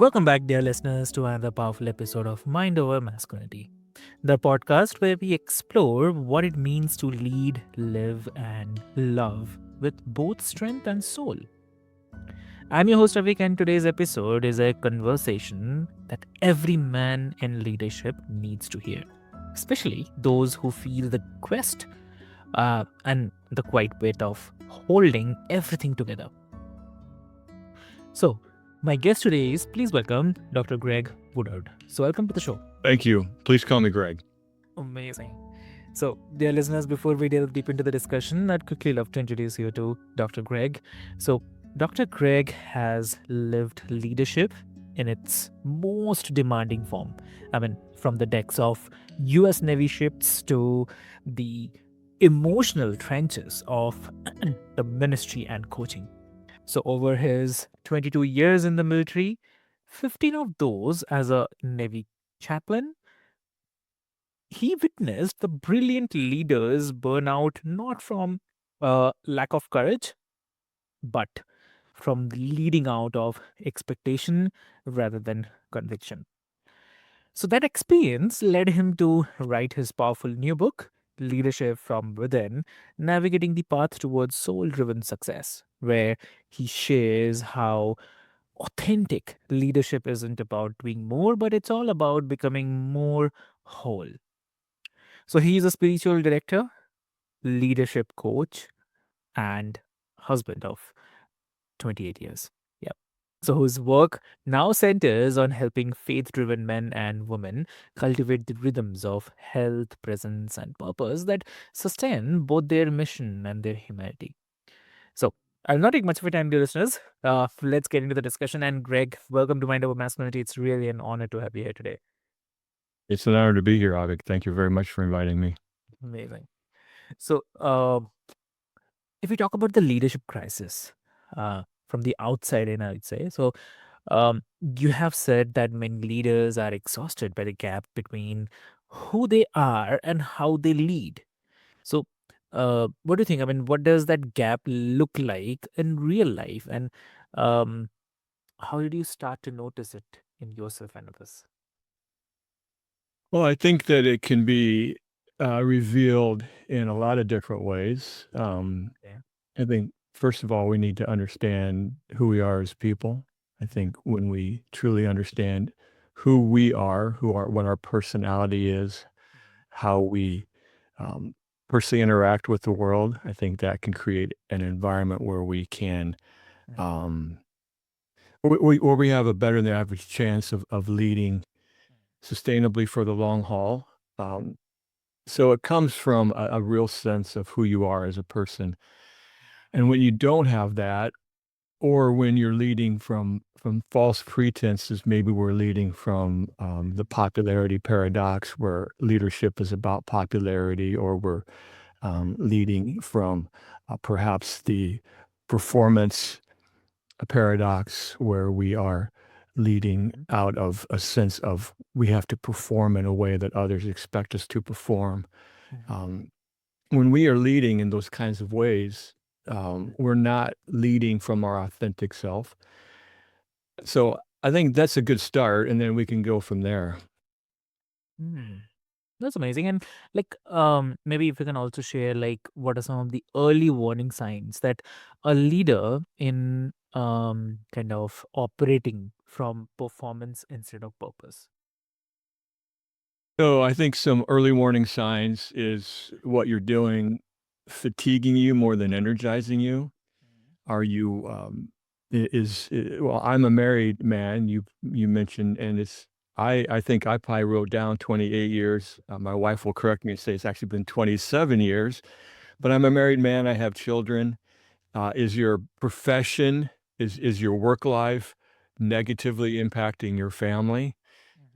Welcome back, dear listeners, to another powerful episode of Mind Over Masculinity, the podcast where we explore what it means to lead, live, and love with both strength and soul. I'm your host, Avik, and today's episode is a conversation that every man in leadership needs to hear, especially those who feel the quest and the quiet weight of holding everything together. So, my guest today is please welcome Dr. Greg Woodard. So, welcome to the show. Thank you. Please call me Greg. Amazing. So, dear listeners, before we delve deep into the discussion, I'd quickly love to introduce you to Dr. Greg. So, Dr. Greg has lived leadership in its most demanding form. I mean, from the decks of US Navy ships to the emotional trenches of the ministry and coaching. So, over his 22 years in the military, 15 of those as a Navy chaplain, he witnessed the brilliant leaders burn out not from lack of courage, but from leading out of expectation rather than conviction. So, that experience led him to write his powerful new book, Leadership from Within, Navigating the Path Towards Soul Driven Success, where he shares how authentic leadership isn't about doing more, but it's all about becoming more whole. So he's a spiritual director, leadership coach, and husband of 28 years. Yep. So whose work now centers on helping faith driven men and women cultivate the rhythms of health, presence, and purpose that sustain both their mission and their humanity. So I'll not take much of your time, dear listeners. Let's get into the discussion. And Greg, welcome to Mind Over Masculinity. It's really an honor to have you here today. It's an honor to be here, Avik. Thank you very much for inviting me. Amazing. So, if we talk about the leadership crisis from the outside in, I would say, so you have said that many leaders are exhausted by the gap between who they are and how they lead. So, what do you think? I mean, what does that gap look like in real life, and um, how did you start to notice it in yourself and others? Well, I think that it can be revealed in a lot of different ways. Yeah. I think, first of all, we need to understand who we are as people. I think when we truly understand who we are, what our personality is, how we um, personally interact with the world, I think that can create an environment where we can um, where we have a better than average chance of leading sustainably for the long haul. Um, so it comes from a real sense of who you are as a person. And when you don't have that, or when you're leading from false pretenses, maybe we're leading from the popularity paradox, where leadership is about popularity, or we're leading from perhaps the performance paradox, where we are leading Mhm. out of a sense of we have to perform in a way that others expect us to perform. Mhm. Um, when we are leading in those kinds of ways, we're not leading from our authentic self. So I think that's a good start, and then we can go from there. Mhm. That's amazing. And like, maybe if you can also share, like, what are some of the early warning signs that a leader in kind of operating from performance instead of purpose? So I think some early warning signs is what you're doing fatiguing you more than energizing you. Are you, well, I'm a married man, you mentioned, and I think I probably wrote down 28 years. My wife will correct me and say it's actually been 27 years, but I'm a married man, I have children. Is your profession, is your work life negatively impacting your family?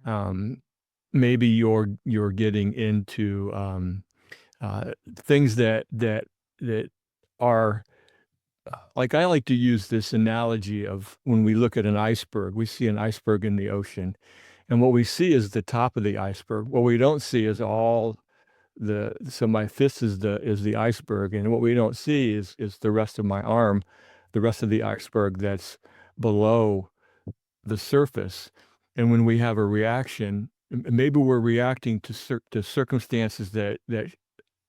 Mhm. Um, maybe you're getting into, things that are like, I like to use this analogy of when we look at an iceberg, we see an iceberg in the ocean, and what we see is the top of the iceberg. What we don't see is all so my fist is the iceberg, and what we don't see is the rest of my arm, the rest of the iceberg that's below the surface. And when we have a reaction, maybe we're reacting to circumstances that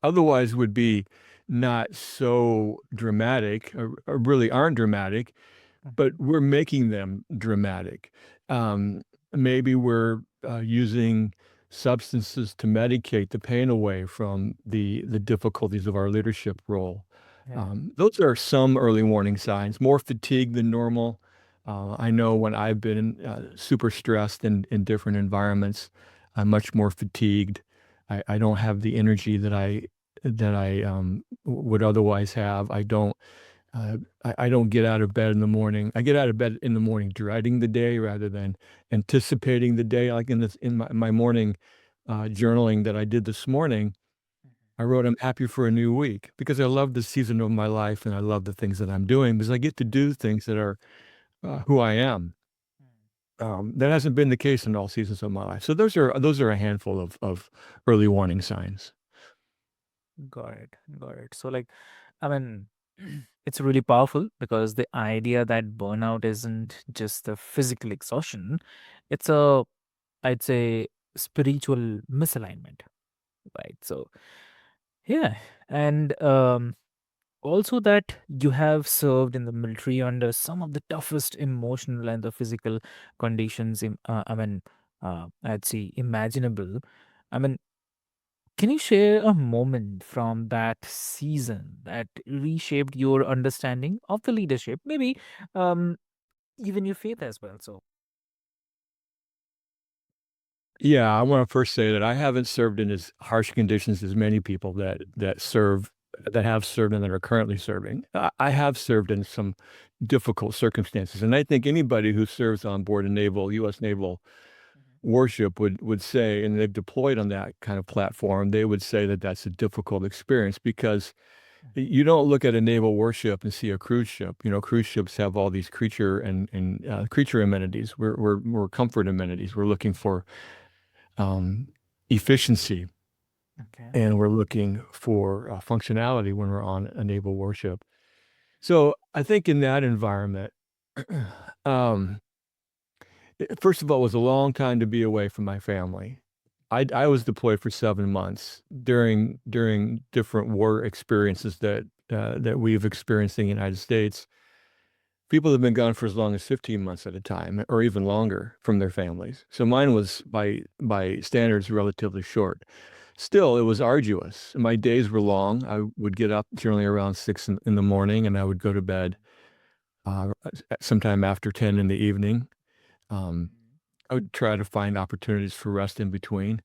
otherwise would be not so dramatic, or really aren't dramatic, but Mhm. we're making them dramatic. Um, Maybe we're using substances to medicate the pain away from the difficulties of our leadership role. Yeah. Those are some early warning signs. More fatigue than normal. I know when I've been super stressed in different environments, I'm much more fatigued. I don't have the energy that I would otherwise have. Uh, I don't get out of bed in the morning. I get out of bed in the morning dreading the day rather than anticipating the day. Like in my morning journaling that I did this morning, I wrote, I'm happy for a new week because I love the season of my life and I love the things that I'm doing because I get to do things that are who I am. That hasn't been the case in all seasons of my life. So those are a handful of early warning signs. Got it. Got it. So, like, I mean, it's really powerful because the idea that burnout isn't just a physical exhaustion, it's a, I'd say, spiritual misalignment, right? So, yeah. And also that you have served in the military under some of the toughest emotional and the physical conditions, I'd say, imaginable. I mean, can you share a moment from that season that reshaped your understanding of the leadership? Maybe um, even your faith as well. So, Yeah, I want to first say that I haven't served in as harsh conditions as many people that have served and that are currently serving. I have served in some difficult circumstances, and I think anybody who serves on board a U.S. naval warship would say, and they've deployed on that kind of platform, they would say that that's a difficult experience because you don't look at a naval warship and see a cruise ship. You know, cruise ships have all these creature amenities. We're comfort amenities. We're looking for um, efficiency, okay. and we're looking for functionality when we're on a naval warship. So I think in that environment, um, first of all, it was a long time to be away from my family. I was deployed for 7 months during different war experiences that we've experienced in the United States. People have been gone for as long as 15 months at a time, or even longer from their families. So mine was by standards relatively short. Still, it was arduous. My days were long. I would get up generally around 6 in the morning, and I would go to bed sometime after 10 in the evening. Um, I would try to find opportunities for rest in between.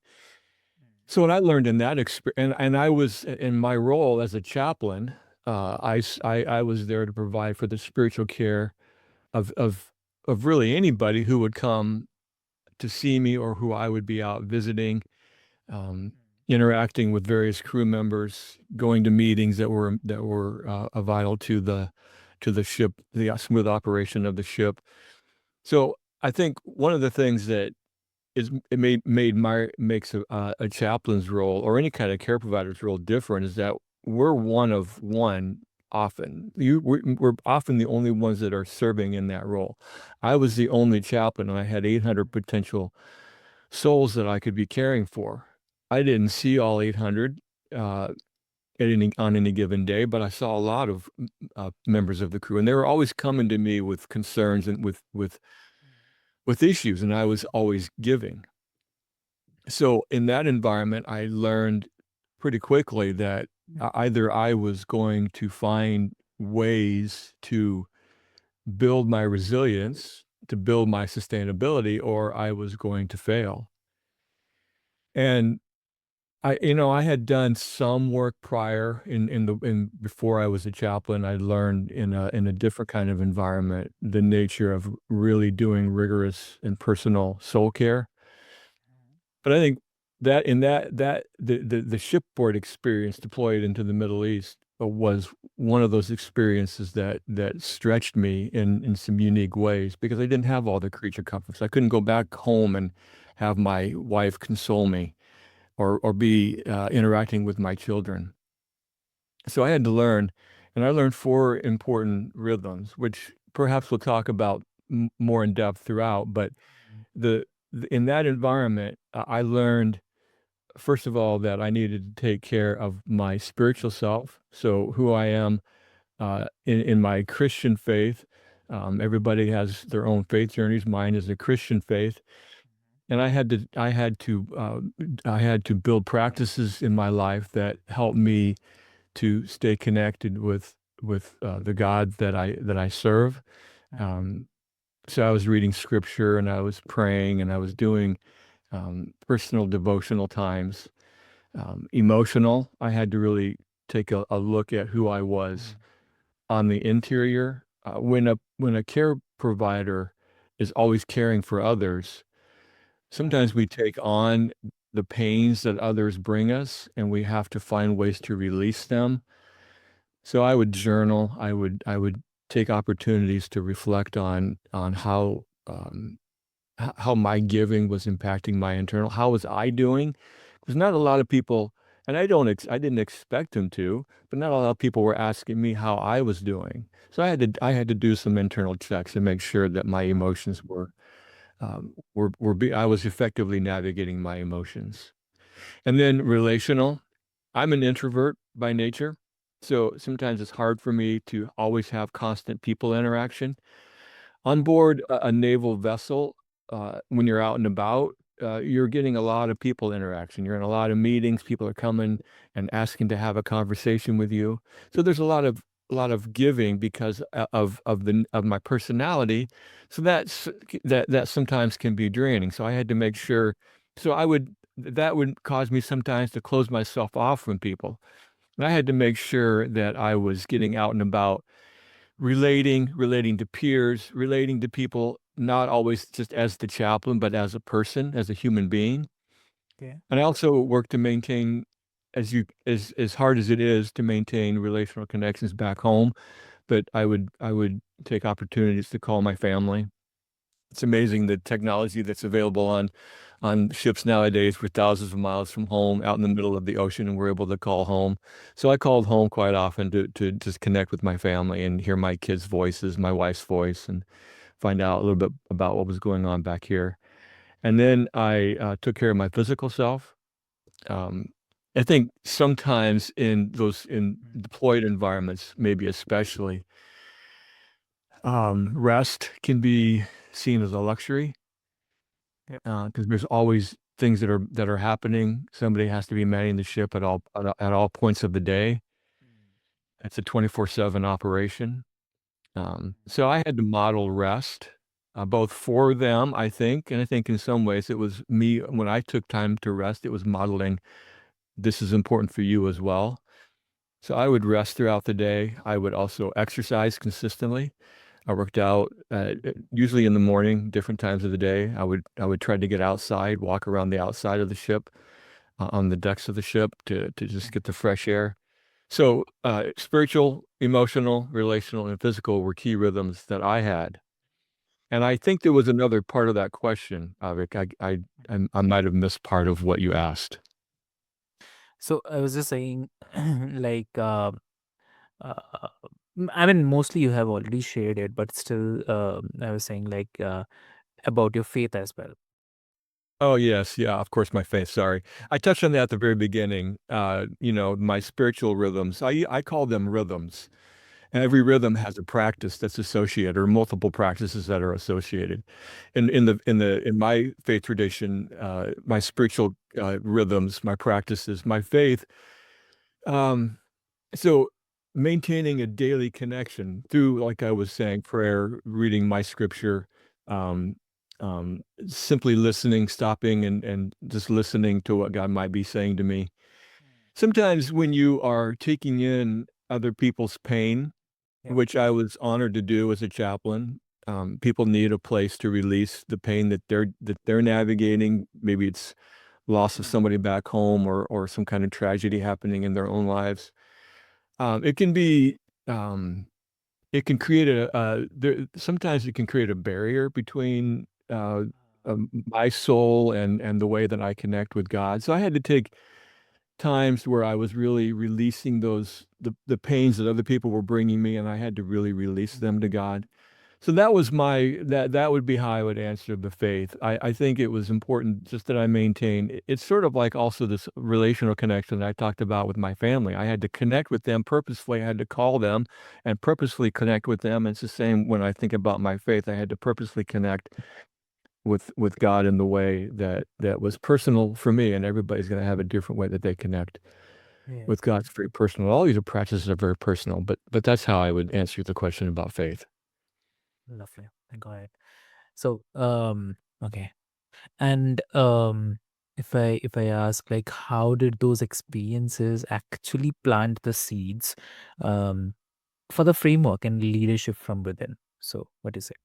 So what I learned in that experience, and I was in my role as a chaplain, I was there to provide for the spiritual care of of of really anybody who would come to see me or who I would be out visiting, um, interacting with various crew members, going to meetings that were vital to the ship, the smooth operation of the ship. So I think one of the things that it made my makes a chaplain's role or any kind of care provider's role different is that we're one of one often. We're often the only ones that are serving in that role. I was the only chaplain, and I had 800 potential souls that I could be caring for. I didn't see all 800 uh, on any given day, but I saw a lot of members of the crew, and they were always coming to me with concerns and with issues, and I was always giving. So in that environment, I learned pretty quickly that either I was going to find ways to build my resilience, to build my sustainability, or I was going to fail. And I had done some work prior in before I was a chaplain. I learned in a different kind of environment the nature of really doing rigorous and personal soul care. But I think that in that the shipboard experience deployed into the Middle East was one of those experiences that stretched me in some unique ways because I didn't have all the creature comforts. I couldn't go back home and have my wife console me or be interacting with my children. So I had to learn, and I learned four important rhythms, which perhaps we'll talk about more in depth throughout. But the in that environment, I learned first of all that I needed to take care of my spiritual self. So who I am in my Christian faith. Everybody has their own faith journeys. Mine is a Christian faith, and I had to build practices in my life that helped me to stay connected with the God that I serve. Um, so I was reading scripture and I was praying and I was doing personal devotional times. Emotional, I had to really take a look at who I was on the interior. When a care provider is always caring for others, sometimes we take on the pains that others bring us, and we have to find ways to release them. So I would journal. I would take opportunities to reflect on how my giving was impacting my internal. How was I doing? Because not a lot of people, and I didn't expect them to, but not a lot of people were asking me how I was doing. So I had to do some internal checks and make sure that my emotions I was effectively navigating my emotions. And then relational. I'm an introvert by nature, so sometimes it's hard for me to always have constant people interaction. On board a naval vessel, when you're out and about, you're getting a lot of people interaction. You're in a lot of meetings. People are coming and asking to have a conversation with you. So there's a lot of giving because of my personality. So that sometimes can be draining. So I had to make sure. So that would cause me sometimes to close myself off from people. And I had to make sure that I was getting out and about relating to peers, relating to people, not always just as the chaplain, but as a person, as a human being. Okay. And I also work to maintain, as hard as it is to maintain relational connections back home, but I would take opportunities to call my family. It's amazing the technology that's available on ships nowadays. We're thousands of miles from home, out in the middle of the ocean, and we're able to call home. So I called home quite often to just connect with my family and hear my kids' voices, my wife's voice, and find out a little bit about what was going on back here. And then I took care of my physical self. Um, I think sometimes in deployed environments, maybe especially, rest can be seen as a luxury Yep. because there's always things that are happening. Somebody has to be manning the ship at all points of the day. It's a 24/7 operation. So I had to model rest, both for them, I think, and I think in some ways it was me when I took time to rest. It was modeling this is important for you as well. So I would rest throughout the day. I would also exercise consistently. I worked out usually in the morning, different times of the day. I would try to get outside, walk around the outside of the ship, on the decks of the ship to just get the fresh air. So spiritual, emotional, relational, and physical were key rhythms that I had. And I think there was another part of that question, Avik. I might have missed part of what you asked. So I was just saying, like, uh, I mean, mostly you have already shared it, but still, I was saying, like, about your faith as well. Oh yes, yeah, of course my faith, sorry. I touched on that at the very beginning. My spiritual rhythms. I call them rhythms. And every rhythm has a practice that's associated or multiple practices that are associated. In my faith tradition, my spiritual rhythms, my practices, my faith, um, so maintaining a daily connection through, like I was saying, prayer, reading my scripture, um, simply listening, stopping and just listening to what God might be saying to me. Sometimes when you are taking in other people's pain, Yep. which I was honored to do as a chaplain, people need a place to release the pain that they're navigating. Maybe it's loss of somebody back home or some kind of tragedy happening in their own lives. It can be, it can create sometimes it can create a barrier between my soul and the way that I connect with God. So I had to take times where I was really releasing the pains that other people were bringing me, and I had to really release them to God. So that was my that would be how I would answer the faith. I think it was important just that I maintain. It's sort of like also this relational connection that I talked about with my family. I had to connect with them purposefully. I had to call them and purposefully connect with them. It's the same when I think about my faith. I had to purposely connect with God in the way that was personal for me. And everybody's going to have a different way that they connect Yeah, with God. It's very personal. All these practices are very personal, but that's how I would answer the question about faith. lovely. Go ahead. So, okay. And if I ask, like, how did those experiences actually plant the seeds um for the framework and leadership from within? So, what is it?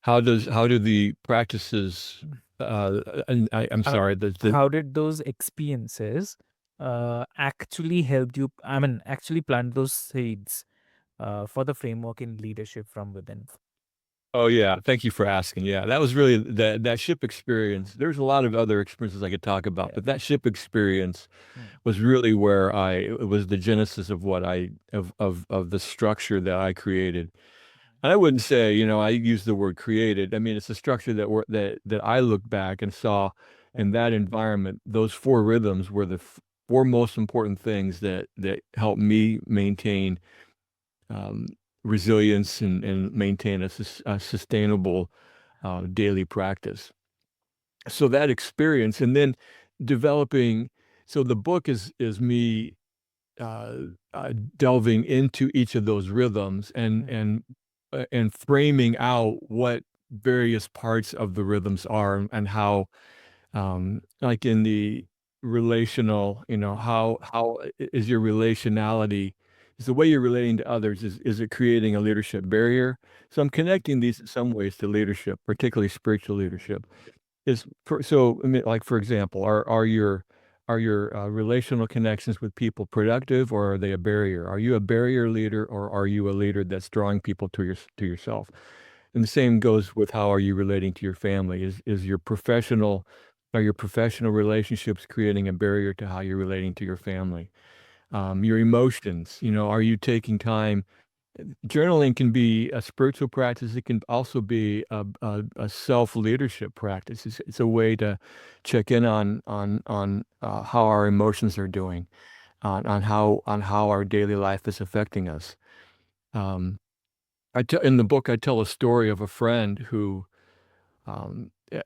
How do the practices and I'm Uh, sorry, the how did those experiences actually help you? I mean, actually plant those seeds for the framework and leadership from within. oh yeah, thank you for asking. Yeah, that was really that ship experience. There's a lot of other experiences I could talk about, Yeah. but that ship experience Mm, was really where it was the genesis of what I of the structure that I created. And I wouldn't say, I use the word created. I mean, it's a structure that I looked back and saw yeah. in that environment. Those four rhythms were the four most important things that helped me maintain um, resilience and maintain a sustainable daily practice. So that experience, and then developing. So the book is me uh, delving into each of those rhythms Mm, and framing out what various parts of the rhythms are and how, like in the relational, how is your relationality, is the way you're relating to others, is it creating a leadership barrier? So I'm connecting these in some ways to leadership, particularly spiritual leadership. I mean, like for example, are your relational connections with people productive, or are they a barrier? Are you a barrier leader, or are you a leader that's drawing people to yourself? And the same goes with how are you relating to your family? Are your professional relationships creating a barrier to how you're relating to your family? Your emotions, are you taking time? Journaling can be a spiritual practice. It can also be a self-leadership practice. It's a way to check in on how our emotions are doing, on how our daily life is affecting us. Um, in the book, I tell a story of a friend who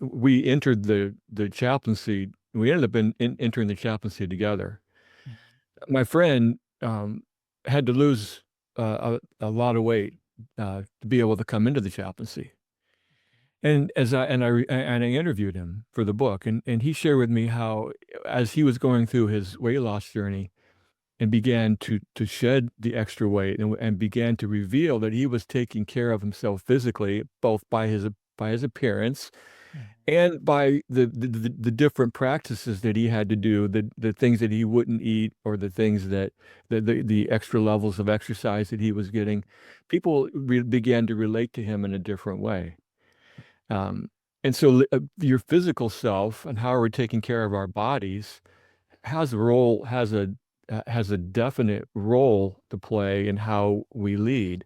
we entered the chaplaincy. We ended up entering the chaplaincy together. mm, My friend had to lose a lot of weight to be able to come into the chaplaincy. And I interviewed him for the book, and he shared with me how, as he was going through his weight loss journey and began to shed the extra weight and began to reveal that he was taking care of himself physically, both by his appearance mm, and by the different practices that he had to do, the things that he wouldn't eat, or the things that the extra levels of exercise that he was getting, people began to relate to him in a different way. Um, and so your physical self and how we're taking care of our bodies has a definite role to play in how we lead.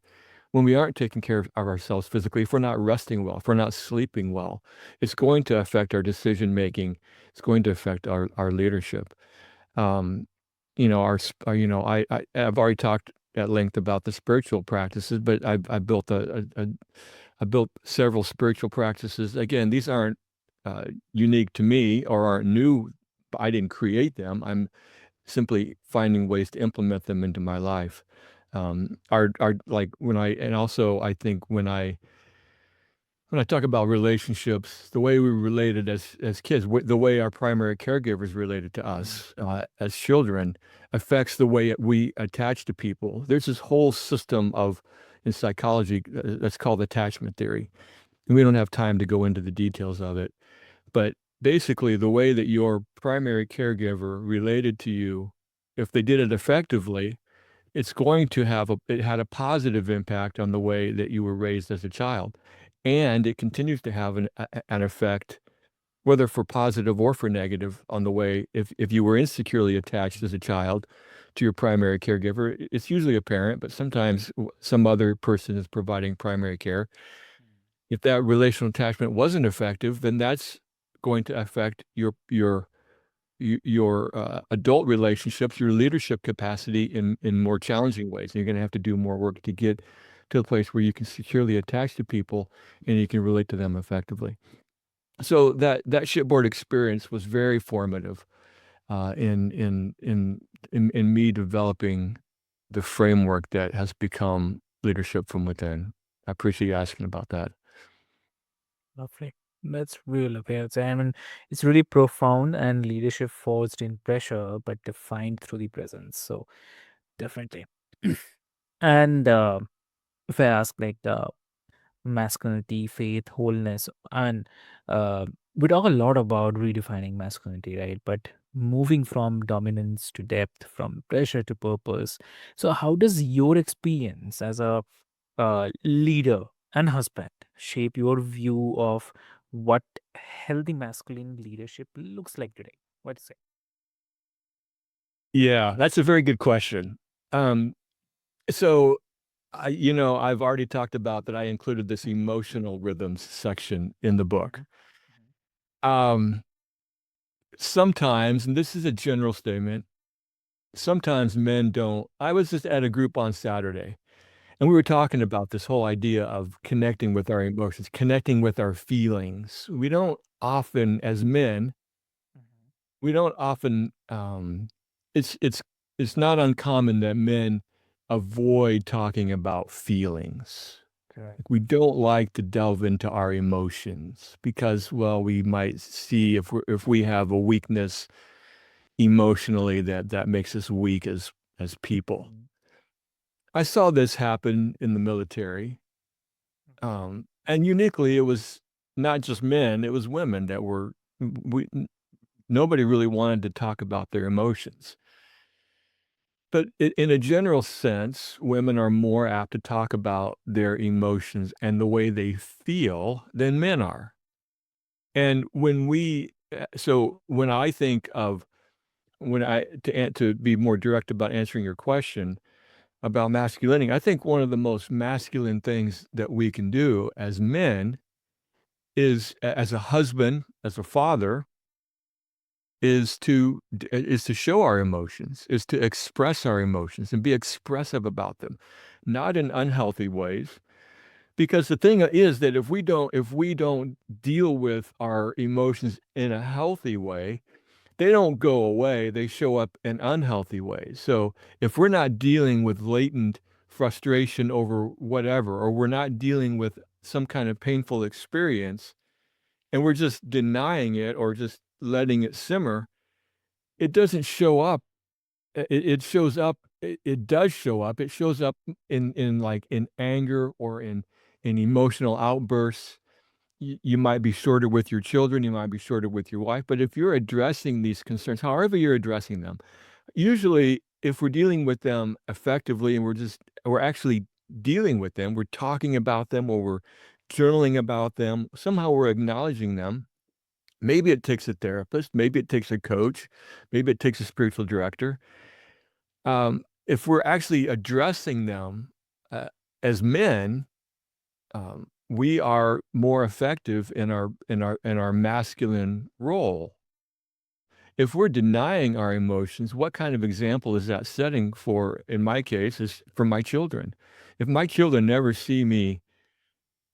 When we aren't taking care of ourselves physically, if we're not resting well, if we're not sleeping well, it's going to affect our decision making. It's going to affect our leadership. Um, I've already talked at length about the spiritual practices, but I built several spiritual practices. Again, these aren't unique to me or aren't new. I didn't create them. I'm simply finding ways to implement them into my life. Are like when I and also I think when I talk about relationships, the way we related as kids, the way our primary caregivers related to mm, us as children, affects the way we attach to people. There's this whole system in psychology that's called attachment theory, and we don't have time to go into the details of it. But basically, the way that your primary caregiver related to you, if they did it effectively, it had a positive impact on the way that you were raised as a child. And it continues to have an effect whether for positive or for negative, on the way. If you were insecurely attached as a child to your primary caregiver, it's usually a parent, but sometimes some other person is providing primary care. If that relational attachment wasn't effective, then that's going to affect your adult relationships, your leadership capacity in more challenging ways. And you're going to have to do more work to get to a place where you can securely attach to people and you can relate to them effectively. So that shipboard experience was very formative in me developing the framework that has become leadership from within. I appreciate you asking about that. Lovely. That's real lovely. I mean, it's really profound and leadership forged in pressure, but defined through the presence. So definitely. And if I ask like the masculinity, faith, wholeness, and uh, we talk a lot about redefining masculinity, right? But moving from dominance to depth, from pressure to purpose. So, how does your experience as a leader and husband shape your view of what healthy masculine leadership looks like today? What do you say? Yeah, that's a very good question. Um, so I've already talked about that I included this emotional rhythms section in the book. Mhm, Um, Sometimes, and this is a general statement, sometimes men don't. I was just at a group on Saturday, and we were talking about this whole idea of connecting with our emotions, connecting with our feelings. We don't often, as men, mhm. we don't often, it's it's it's not uncommon that men avoid talking about feelings. Correct. Like, we don't like to delve into our emotions because, well, we might see if we have a weakness emotionally that makes us weak as people. Mhm. I saw this happen in the military, Okay. and uniquely, it was not just men; it was women that were we. Nobody really wanted to talk about their emotions. But in a general sense, women are more apt to talk about their emotions and the way they feel than men are. And so when I think of to be more direct about answering your question about masculinity, I think one of the most masculine things that we can do as men is as a husband, as a father, is to show our emotions, is to express our emotions and be expressive about them, not in unhealthy ways. Because the thing is that if we don't deal with our emotions in a healthy way, they don't go away. They show up in unhealthy ways. So if we're not dealing with latent frustration over whatever, or we're not dealing with some kind of painful experience, and we're just denying it or just letting it simmer, it doesn't show up. It shows up. It does show up. It shows up in like in anger or in emotional outbursts. You might be shorter with your children. You might be shorter with your wife. But if you're addressing these concerns, however you're addressing them, usually if we're dealing with them effectively and we're actually dealing with them, we're talking about them or we're journaling about them, somehow we're acknowledging them. Maybe it takes a therapist, maybe it takes a coach, maybe it takes a spiritual director. If we're actually addressing them as men, we are more effective in our masculine role. If we're denying our emotions, what kind of example is that setting for, in my case, is for my children? If my children never see me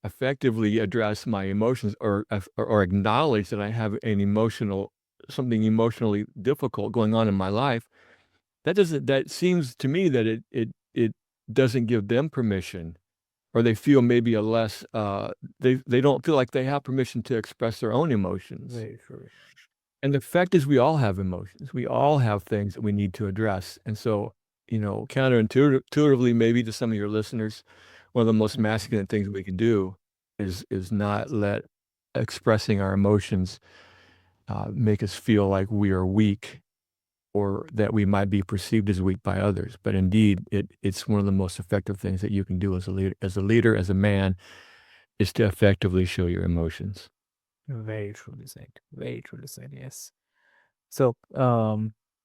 effectively address my emotions or acknowledge that I have something emotionally difficult going on in my life, that seems to me that it doesn't give them permission, or they feel maybe a less, they don't feel like they have permission to express their own emotions. Very true. And the fact is we all have emotions. We all have things that we need to address. And so, counterintuitively, maybe to some of your listeners, one of the most Mhm. masculine things we can do is not let expressing our emotions make us feel like we are weak or that we might be perceived as weak by others. But indeed, it's one of the most effective things that you can do as a leader, as a man, is to effectively show your emotions. Very truly said. Very truly said. Yes. So,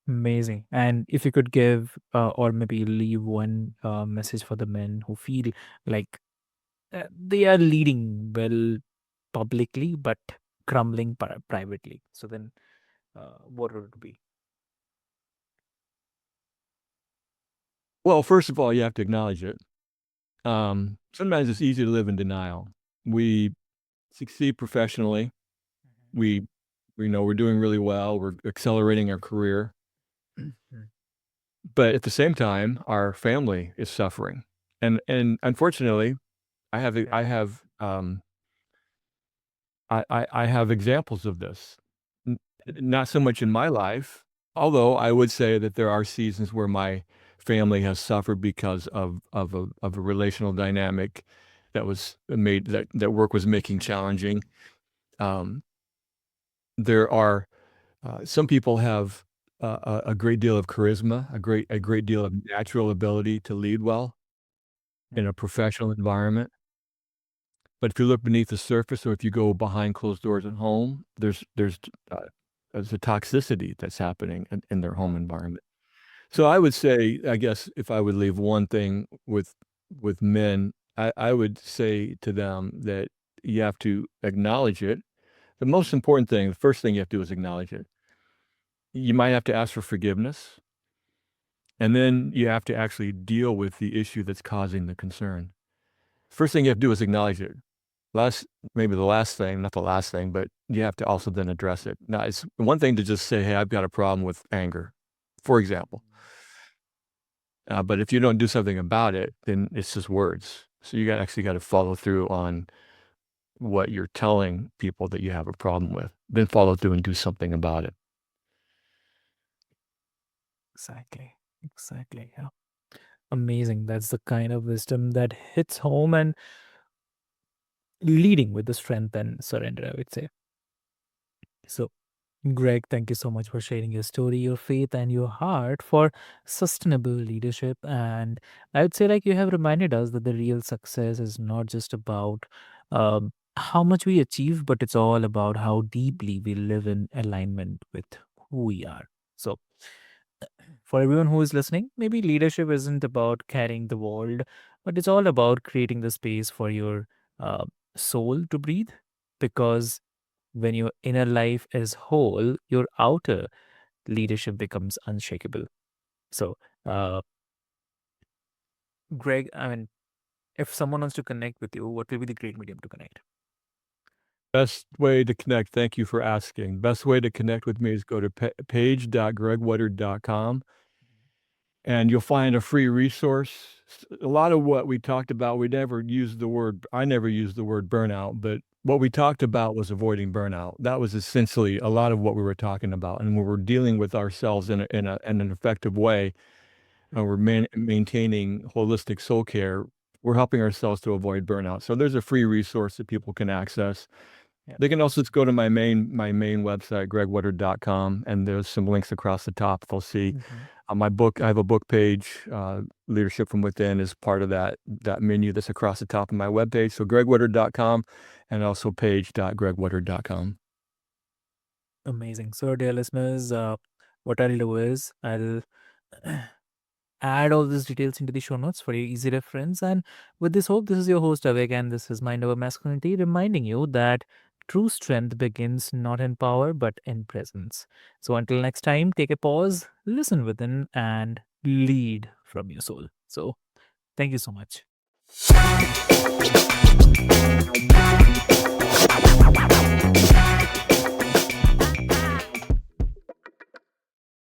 amazing. And if you could give, or maybe leave one message for the men who feel like they are leading well publicly, but crumbling privately. So then, what would it be? Well, first of all, you have to acknowledge it. Sometimes it's easy to live in denial. We succeed professionally. We, we know we're doing really well. We're accelerating our career, Mm. but at the same time, our family is suffering. And unfortunately, I have Yeah. I have I have examples of this. Not so much in my life, although I would say that there are seasons where my family has suffered because of a relational dynamic that was made that work was making challenging. Um, there are some people have a great deal of charisma, a great deal of natural ability to lead well in a professional environment. But if you look beneath the surface, or if you go behind closed doors at home, uh, there's a toxicity that's happening in their home environment. So I would say, I guess, if I would leave one thing with men, I would say to them that you have to acknowledge it. The most important thing, the first thing you have to do is acknowledge it. You might have to ask for forgiveness, and then you have to actually deal with the issue that's causing the concern. First thing you have to do is acknowledge it. Last, maybe the last thing, not the last thing, but you have to also then address it. Now, it's one thing to just say, "Hey, I've got a problem with anger," for example. But if you don't do something about it, then it's just words. So you actually got to follow through on what you're telling people that you have a problem with. Then follow through and do something about it. Exactly. Exactly. Yeah. Amazing. That's the kind of wisdom that hits home and leading with the strength and surrender, I would say. So, Greg, thank you so much for sharing your story, your faith, and your heart for sustainable leadership. And I would say, like, you have reminded us that the real success is not just about how much we achieve, but it's all about how deeply we live in alignment with who we are. So, for everyone who is listening, maybe leadership isn't about carrying the world, but it's all about creating the space for your uh, soul to breathe. Because when your inner life is whole, your outer leadership becomes unshakable. So, uh, Greg, I mean, if someone wants to connect with you, what will be the great medium to connect? Best way to connect, thank you for asking. Best way to connect with me is go to page.gregwoodard.com, and you'll find a free resource. A lot of what we talked about, I never used the word burnout, but what we talked about was avoiding burnout. That was essentially a lot of what we were talking about. And when we're dealing with ourselves in an effective way, and we're maintaining holistic soul care, we're helping ourselves to avoid burnout. So there's a free resource that people can access. Yeah. They can also just go to my main website, gregwoodard.com, and there's some links across the top. They'll see Mhm. my book. I have a book page. Leadership from Within is part of that menu that's across the top of my webpage. So gregwoodard.com, and also page.gregwoodard.com. Amazing. So, dear listeners, what I'll do is I'll add all these details into the show notes for your easy reference. And with this hope, this is your host Avik, and this is Mind Over Masculinity, reminding you that true strength begins not in power but in presence. So until next time, take a pause, listen within, and lead from your soul. So thank you so much.